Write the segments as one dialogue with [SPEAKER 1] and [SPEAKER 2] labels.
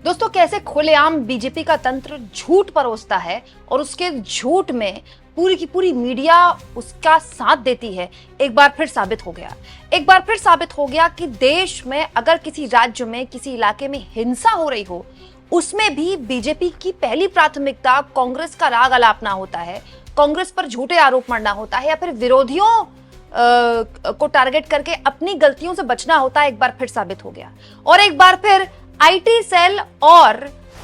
[SPEAKER 1] दोस्तों, कैसे खुलेआम बीजेपी का तंत्र झूठ परोसता है और उसके झूठ में पूरी की पूरी मीडिया उसका साथ देती है, एक बार फिर साबित हो गया। एक बार फिर साबित हो गया कि देश में अगर किसी राज्य में, किसी इलाके में हिंसा हो रही हो, उसमें भी बीजेपी की पहली प्राथमिकता कांग्रेस का राग अलापना होता है, कांग्रेस पर झूठे आरोप मढ़ना होता है या फिर विरोधियों को टारगेट करके अपनी गलतियों से बचना होता है। एक बार फिर साबित हो गया और एक बार फिर आईटी सेल और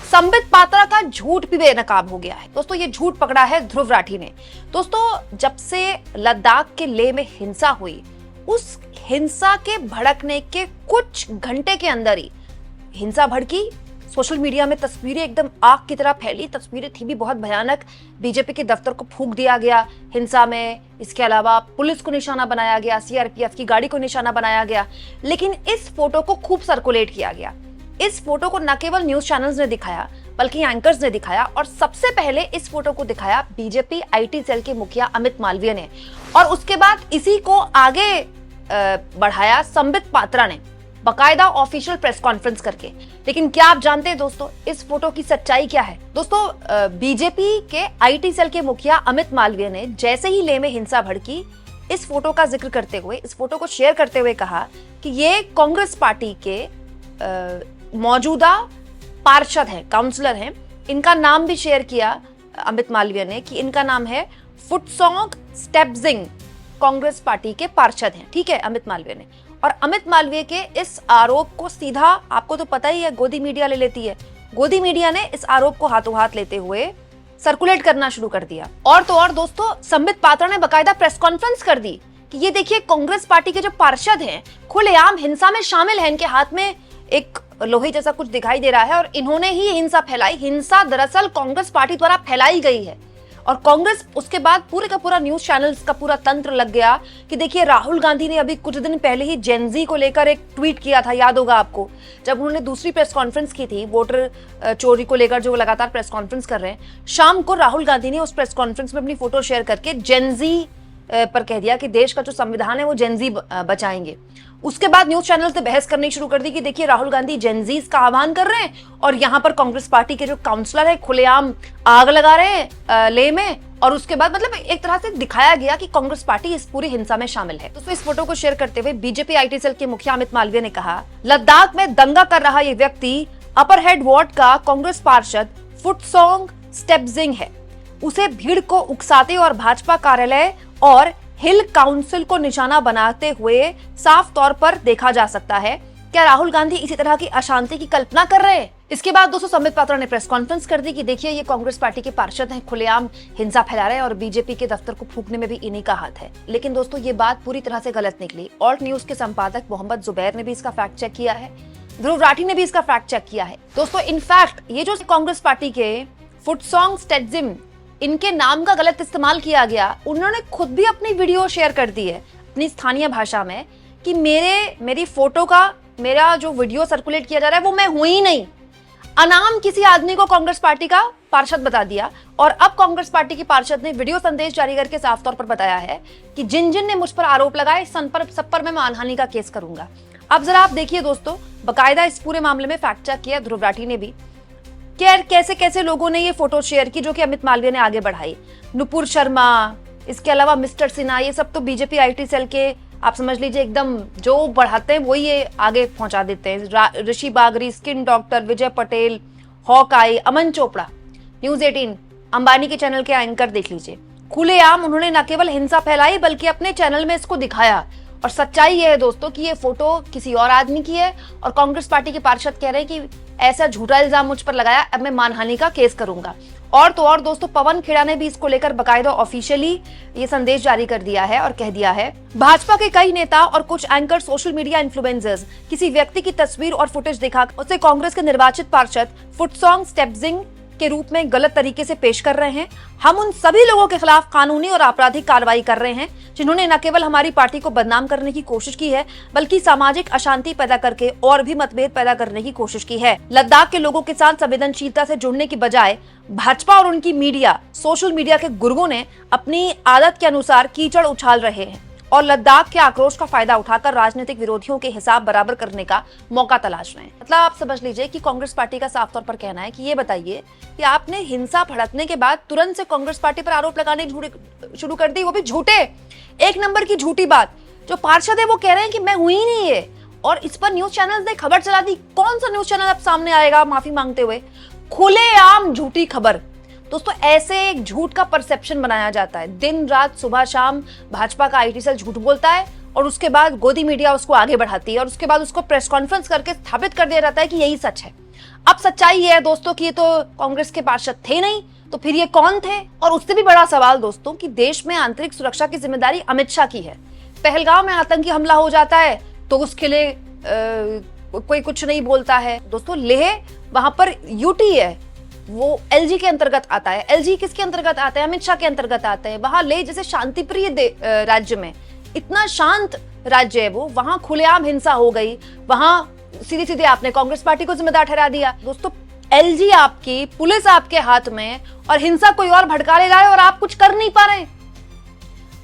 [SPEAKER 1] संबित पात्रा का झूठ भी बेनकाब हो गया है। दोस्तों, ये झूठ पकड़ा है ध्रुव राठी ने। दोस्तों, जब से लद्दाख के लेह में हिंसा हुई, उस हिंसा के भड़कने के कुछ घंटे के अंदर ही हिंसा भड़की। सोशल मीडिया में तस्वीरें एकदम आग की तरह फैली, तस्वीरें थी भी बहुत भयानक। बीजेपी के दफ्तर को फूंक दिया गया हिंसा में। इसके अलावा पुलिस को निशाना बनाया गया, सीआरपीएफ की गाड़ी को निशाना बनाया गया। लेकिन इस फोटो को खूब सर्कुलेट किया गया। इस फोटो को न केवल न्यूज चैनल्स ने दिखाया बल्कि एंकर्स ने दिखाया और सबसे पहले इस फोटो को दिखाया बीजेपी आईटी सेल के मुखिया अमित मालवीय ने और उसके बाद इसी को आगे बढ़ाया संबित पात्रा ने, बाकायदा ऑफिशियल प्रेस कॉन्फ्रेंस करके। लेकिन क्या आप जानते हैं दोस्तों, इस फोटो की सच्चाई क्या है? दोस्तों, बीजेपी के आईटी सेल के मुखिया अमित मालवीय ने जैसे ही लेह में हिंसा भड़की, इस फोटो का जिक्र करते हुए, इस फोटो को शेयर करते हुए कहा कि ये कांग्रेस पार्टी के मौजूदा पार्षद हैं, काउंसलर हैं। इनका नाम भी शेयर किया अमित मालवीय ने कि इनका नाम है फुटसोंग स्टेप्जिंग, कांग्रेस पार्टी के पार्षद हैं। ठीक है, अमित मालवीय ने। और अमित मालवीय के इस आरोप को सीधा, आपको तो पता ही है, गोदी मीडिया ले लेती है। गोदी मीडिया ने इस आरोप को हाथों हाथ लेते हुए सर्कुलेट करना शुरू कर दिया। और तो और दोस्तों, संबित पात्रा ने बाकायदा प्रेस कॉन्फ्रेंस कर दी कि ये देखिए, कांग्रेस पार्टी के जो पार्षद हैं खुलेआम हिंसा में शामिल हैं। इनके हाथ में एक लोहे जैसा कुछ दिखाई दे रहा है और इन्होंने ही हिंसा फैलाई। हिंसा दरअसल कांग्रेस पार्टी द्वारा फैलाई गई है। और कांग्रेस, उसके बाद पूरे का पूरा न्यूज चैनल्स का पूरा तंत्र लग गया कि देखिए, राहुल गांधी ने अभी कुछ दिन पहले ही जेनजी को लेकर एक ट्वीट किया था, याद होगा आपको, जब उन्होंने दूसरी प्रेस कॉन्फ्रेंस की थी वोटर चोरी को लेकर, जो लगातार प्रेस कॉन्फ्रेंस कर रहे हैं। शाम को राहुल गांधी ने उस प्रेस कॉन्फ्रेंस में अपनी फोटो शेयर करके जेनजी पर कह दिया कि देश का जो संविधान है वो जेनजी बचाएंगे। उसके बाद न्यूज चैनल्स ने बहस करनी शुरू कर दी कि देखिए, राहुल गांधी जेनजीज का आह्वान कर रहे हैं और यहाँ पर कांग्रेस पार्टी के जो काउंसलर है खुलेआम आग लगा रहे हैं लेह में। और उसके बाद मतलब एक तरह से दिखाया गया कि कांग्रेस पार्टी इस पूरी हिंसा में शामिल है। तो इस फोटो को शेयर करते हुए बीजेपी आईटी सेल के मुखिया अमित मालवीय ने कहा, लद्दाख में दंगा कर रहा ये व्यक्ति अपर हेड वार्ड का कांग्रेस पार्षद फुटसोंग स्टेप्जिंग है। उसे भीड़ को उकसाते और भाजपा कार्यालय और हिल काउंसिल को निशाना बनाते हुए साफ तौर पर देखा जा सकता है। क्या राहुल गांधी इसी तरह की अशांति की कल्पना कर रहे हैं? इसके बाद दोस्तों, संबित पात्रा ने प्रेस कॉन्फ्रेंस कर दी कि देखिए, ये कांग्रेस पार्टी के पार्षद हैं, खुलेआम हिंसा फैला रहे हैं और बीजेपी के दफ्तर को फूंकने में भी इन्हीं का हाथ है। लेकिन दोस्तों, ये बात पूरी तरह से गलत निकली। ऑल्ट न्यूज के संपादक मोहम्मद जुबैर ने भी इसका फैक्ट चेक किया है, ध्रुव राठी ने भी इसका फैक्ट चेक किया है। दोस्तों, इनफैक्ट ये जो कांग्रेस पार्टी के फुटसोंग स्टेप्जिंग, इनके नाम का गलत इस्तेमाल किया गया। उन्होंने खुद भी अपनी वीडियो शेयर कर दी है अपनी स्थानीय भाषा में कि मेरी फोटो का, मेरा जो वीडियो सर्कुलेट किया जा रहा है वो मैं हुई ही नहीं। अनाम किसी आदमी को कांग्रेस पार्टी का पार्षद बता दिया और अब कांग्रेस पार्टी के पार्षद ने वीडियो संदेश जारी करके साफ तौर पर बताया है कि जिन जिन ने मुझ पर आरोप लगाए, सब पर मैं मानहानि का केस करूंगा। अब जरा आप देखिए दोस्तों, बाकायदा इस पूरे मामले में फैक्ट चेक किया ध्रुव राठी ने भी, कैसे कैसे लोगों ने ये फोटो शेयर की जो कि अमित मालवीय ने आगे बढ़ाई। नुपुर शर्मा, इसके अलावा मिस्टर सिन्हा, ये सब तो बीजेपी आईटी सेल के, आप समझ लीजिए, एकदम जो बढ़ाते हैं वही ये आगे पहुंचा देते हैं। ऋषि बागरी, स्किन डॉक्टर, विजय पटेल, हॉकाई, अमन चोपड़ा, न्यूज 18, अंबानी के चैनल के एंकर देख लीजिए। खुलेआम उन्होंने न केवल हिंसा फैलाई बल्कि अपने चैनल में इसको दिखाया। और सच्चाई ये है दोस्तों कि ये फोटो किसी और आदमी की है और कांग्रेस पार्टी के पार्षद कह रहे हैं कि ऐसा झूठा इल्जाम मुझ पर लगाया, अब मैं मानहानि का केस करूंगा। और तो और दोस्तों, पवन खेड़ा ने भी इसको लेकर बाकायदा ऑफिशियली ये संदेश जारी कर दिया है और कह दिया है, भाजपा के कई नेता और कुछ एंकर, सोशल मीडिया इन्फ्लुएंसर्स किसी व्यक्ति की तस्वीर और फुटेज दिखा उसे कांग्रेस के निर्वाचित पार्षद फुटसोंग स्टेप्जिंग के रूप में गलत तरीके से पेश कर रहे हैं। हम उन सभी लोगों के खिलाफ कानूनी और आपराधिक कार्रवाई कर रहे हैं जिन्होंने न केवल हमारी पार्टी को बदनाम करने की कोशिश की है बल्कि सामाजिक अशांति पैदा करके और भी मतभेद पैदा करने की कोशिश की है। लद्दाख के लोगों के साथ संवेदनशीलता से जुड़ने की बजाय भाजपा और उनकी मीडिया, सोशल मीडिया के गुर्गों ने अपनी आदत के अनुसार कीचड़ उछाल रहे हैं और लद्दाख के आक्रोश का फायदा उठाकर राजनीतिक विरोधियों के हिसाब बराबर करने का मौका तलाश रहे हैं। मतलब आप समझ लीजिए कि कांग्रेस पार्टी का साफ तौर पर कहना है कि ये बताइए कि आपने हिंसा भड़कने के बाद तुरंत से कांग्रेस पार्टी पर आरोप लगाने शुरू कर दी, वो भी झूठे, एक नंबर की झूठी बात। जो पार्षद है वो कह रहे हैं कि मैं हुई नहीं है, और इस पर न्यूज चैनल्स ने खबर चला दी। कौन सा न्यूज चैनल अब सामने आएगा माफी मांगते हुए? खुलेआम झूठी खबर। दोस्तों, ऐसे एक झूठ का परसेप्शन बनाया जाता है। दिन रात सुबह शाम भाजपा का आईटी सेल झूठ बोलता है और उसके बाद गोदी मीडिया उसको आगे बढ़ाती है और उसके बाद उसको प्रेस कॉन्फ्रेंस करके स्थापित कर दिया जाता है कि यही सच है। अब सच्चाई ये है दोस्तों कि ये तो कांग्रेस के पार्षद थे नहीं, तो फिर ये कौन थे? और उससे भी बड़ा सवाल दोस्तों कि देश में आंतरिक सुरक्षा की जिम्मेदारी अमित शाह की है। पहलगाम में आतंकी हमला हो जाता है तो उसके लिए कोई कुछ नहीं बोलता है। दोस्तों, लेह वहां पर यूटी है, वो एलजी के अंतर्गत आता है। एलजी किसके अंतर्गत आता है? अमित शाह के अंतर्गत आते हैं। वहां लेह जैसे शांतिप्रिय राज्य में, इतना शांत राज्य है वो, वहां खुलेआम हिंसा हो गई, वहां सीधे सीधे आपने कांग्रेस पार्टी को जिम्मेदार ठहरा दिया। दोस्तों, एलजी आपकी, पुलिस आपके हाथ में, और हिंसा कोई और भड़का ले रहा है और आप कुछ कर नहीं पा रहे।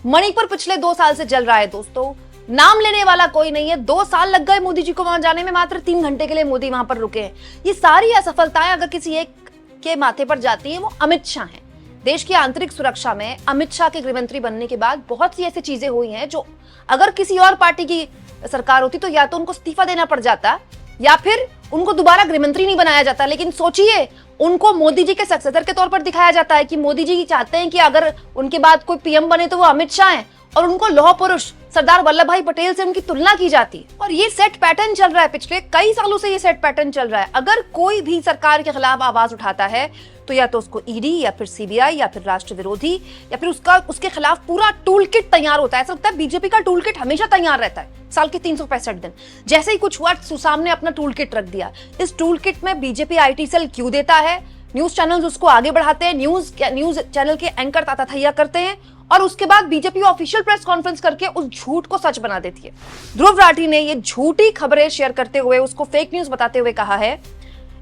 [SPEAKER 1] मणिपुर पिछले 2 साल से जल रहा है दोस्तों, नाम लेने वाला कोई नहीं है। 2 साल लग गए मोदी जी को वहां जाने में, मात्र 3 घंटे के लिए मोदी वहां पर रुके हैं। ये सारी असफलताएं अगर किसी एक के माथे पर जाती है वो अमित शाह हैं। देश की आंतरिक सुरक्षा में अमित शाह के गृहमंत्री बनने के बाद बहुत सी ऐसी चीजें हुई हैं जो अगर किसी और पार्टी की सरकार होती तो या तो उनको इस्तीफा देना पड़ जाता या फिर उनको दोबारा गृहमंत्री नहीं बनाया जाता। लेकिन सोचिए, उनको मोदी जी के सक्सेसर के तौर पर दिखाया जाता है कि मोदी जी चाहते हैं कि अगर उनके बाद कोई पीएम बने तो वो अमित शाह हैं, और उनको लौह पुरुष सरदार वल्लभ भाई पटेल से उनकी तुलना की जाती है। और ये सेट पैटर्न चल रहा है, पिछले कई सालों से ये सेट पैटर्न चल रहा है। अगर कोई भी सरकार के खिलाफ आवाज उठाता है तो या तो उसको ईडी या फिर सीबीआई या फिर राष्ट्र विरोधी या फिर उसके खिलाफ पूरा टूल किट तैयार होता है। ऐसा लगता है बीजेपी का टूल किट हमेशा तैयार रहता है, साल के 365 दिन। जैसे ही कुछ हुआ सामने अपना टूल किट रख दिया। इस टूल किट में बीजेपी आईटी सेल क्यों देता है, न्यूज चैनल्स उसको आगे बढ़ाते हैं, न्यूज चैनल के एंकर ताताथैया करते हैं और उसके बाद बीजेपी ऑफिशियल प्रेस कॉन्फ्रेंस करके उस झूठ को सच बना देती है। ध्रुव राठी ने ये झूठी खबरें शेयर करते हुए उसको फेक न्यूज बताते हुए कहा है,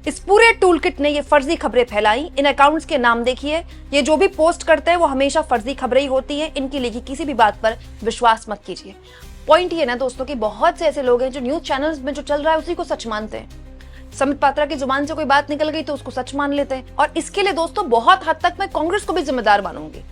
[SPEAKER 1] इस पूरे टूलकिट ने ये फर्जी खबरें फैलाई। इन अकाउंट्स के नाम देखिए, ये जो भी पोस्ट करते हैं वो हमेशा फर्जी खबरें ही होती है। इनकी लिखी किसी भी बात पर विश्वास मत कीजिए। पॉइंट ये ना दोस्तों कि बहुत से ऐसे लोग हैं जो न्यूज चैनल्स में जो चल रहा है उसी को सच मानते हैं। समित पात्रा की जुबान से कोई बात निकल गई तो उसको सच मान लेते हैं। और इसके लिए दोस्तों बहुत हद तक मैं कांग्रेस को भी जिम्मेदार मानूंगी।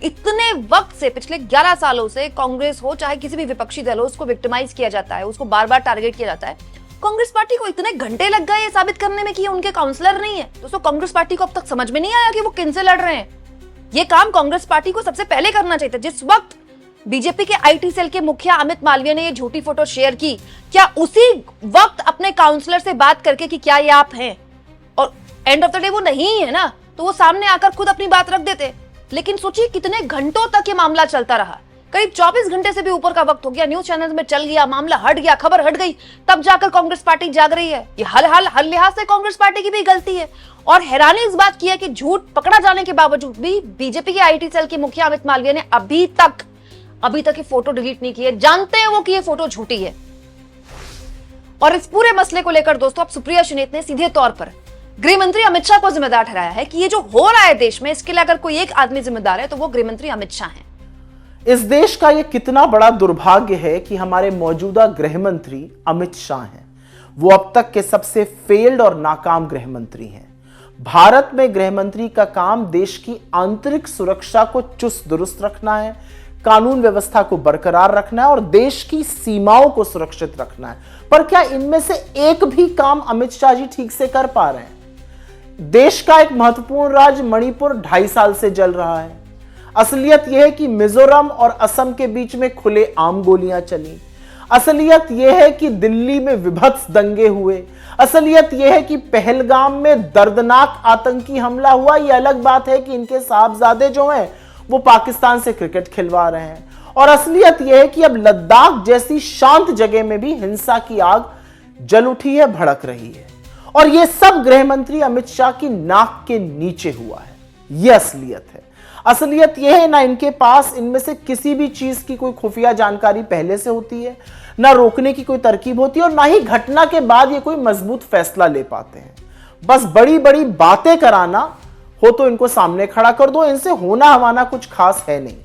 [SPEAKER 1] इतने वक्त से, पिछले 11 सालों से कांग्रेस हो चाहे किसी भी विपक्षी दल हो, उसको विक्टिमाइज किया जाता है, उसको बार बार टारगेट किया जाता है। कांग्रेस पार्टी को इतने घंटे लग गए ये साबित करने में कि ये उनके काउंसलर नहीं है। दोस्तों, कांग्रेस पार्टी को अब तक समझ में नहीं आया कि वो किनसे लड़ रहे हैं। ये काम कांग्रेस पार्टी को सबसे पहले करना चाहिए था। जिस वक्त बीजेपी के आईटी सेल के मुखिया अमित मालवीय ने ये झूठी फोटो शेयर की, क्या उसी वक्त अपने काउंसलर से बात करके कि क्या ये आप हैं, और एंड ऑफ द डे वो नहीं है ना, तो वो सामने आकर खुद अपनी बात रख देते। लेकिन सोचिए कितने घंटों तक ये मामला चलता रहा। करीब 24 घंटे से भी ऊपर का वक्त हो गया, न्यूज चैनल्स में चल गया, मामला हट गया, खबर हट गई, तब जाकर कांग्रेस पार्टी जाग रही है। ये हर लिहाज से कांग्रेस पार्टी की भी गलती है। और हैरानी इस बात की है कि झूठ पकड़ा जाने के बावजूद भी बीजेपी के आईटी सेल के मुखिया अमित मालवीय ने अभी तक ये फोटो डिलीट नहीं की है। जानते हैं वो कि ये फोटो झूठी है। और इस पूरे मसले को लेकर दोस्तों अब सुप्रिया श्रीनेत ने सीधे तौर पर गृह मंत्री अमित शाह को जिम्मेदार ठहराया है कि ये जो हो रहा है देश में, इसके लिए अगर कोई एक आदमी जिम्मेदार है तो वो गृह मंत्री अमित शाह हैं।
[SPEAKER 2] इस देश का यह कितना बड़ा दुर्भाग्य है कि हमारे मौजूदा गृह मंत्री अमित शाह हैं। वो अब तक के सबसे फेल्ड और नाकाम गृह मंत्री हैं। भारत में गृह मंत्री का काम देश की आंतरिक सुरक्षा को चुस्त दुरुस्त रखना है, कानून व्यवस्था को बरकरार रखना है और देश की सीमाओं को सुरक्षित रखना है। पर क्या इनमें से एक भी काम अमित शाह जी ठीक से कर पा रहे हैं? देश का एक महत्वपूर्ण राज्य मणिपुर 2.5 साल से जल रहा है। असलियत यह है कि मिजोरम और असम के बीच में खुले आम गोलियां चली। असलियत यह है कि दिल्ली में विभत्स दंगे हुए। असलियत यह है कि पहलगाम में दर्दनाक आतंकी हमला हुआ। यह अलग बात है कि इनके साहबजादे जो हैं वो पाकिस्तान से क्रिकेट खिलवा रहे हैं। और असलियत यह है कि अब लद्दाख जैसी शांत जगह में भी हिंसा की आग जल उठी है, भड़क रही है। और यह सब गृह मंत्री अमित शाह की नाक के नीचे हुआ है। यह असलियत है। असलियत यह है ना इनके पास इनमें से किसी भी चीज की कोई खुफिया जानकारी पहले से होती है, ना रोकने की कोई तरकीब होती है और ना ही घटना के बाद ये कोई मजबूत फैसला ले पाते हैं। बस बड़ी बड़ी बातें कराना हो तो इनको सामने खड़ा कर दो, इनसे होना हमाना कुछ खास है नहीं।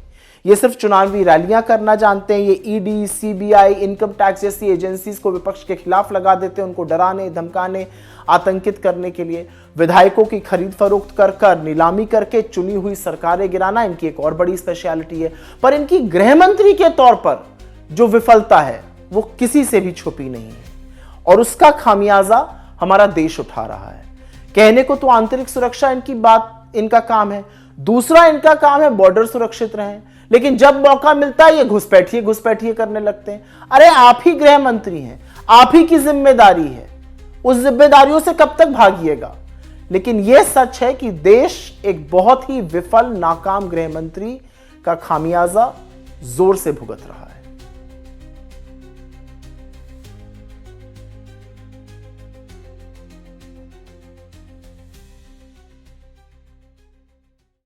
[SPEAKER 2] ये सिर्फ चुनावी रैलियां करना जानते हैं। ये ईडी, सीबीआई, इनकम टैक्स जैसी एजेंसीज को विपक्ष के खिलाफ लगा देते हैं, उनको डराने, धमकाने, आतंकित करने के लिए। विधायकों की खरीद फरोख्त कर नीलामी करके चुनी हुई सरकारें गिराना इनकी एक और बड़ी स्पेशलिटी है। पर इनकी गृह मंत्री के तौर पर जो विफलता है वो किसी से भी छुपी नहीं है और उसका खामियाजा हमारा देश उठा रहा है। कहने को तो आंतरिक सुरक्षा इनका काम है, दूसरा इनका काम है बॉर्डर सुरक्षित रहें, लेकिन जब मौका मिलता है ये घुसपैठिए करने लगते हैं। अरे आप ही गृह मंत्री हैं, आप ही की जिम्मेदारी है, उस जिम्मेदारियों से कब तक भागिएगा। लेकिन यह सच है कि देश एक बहुत ही विफल, नाकाम गृह मंत्री का खामियाजा जोर से भुगत रहा है।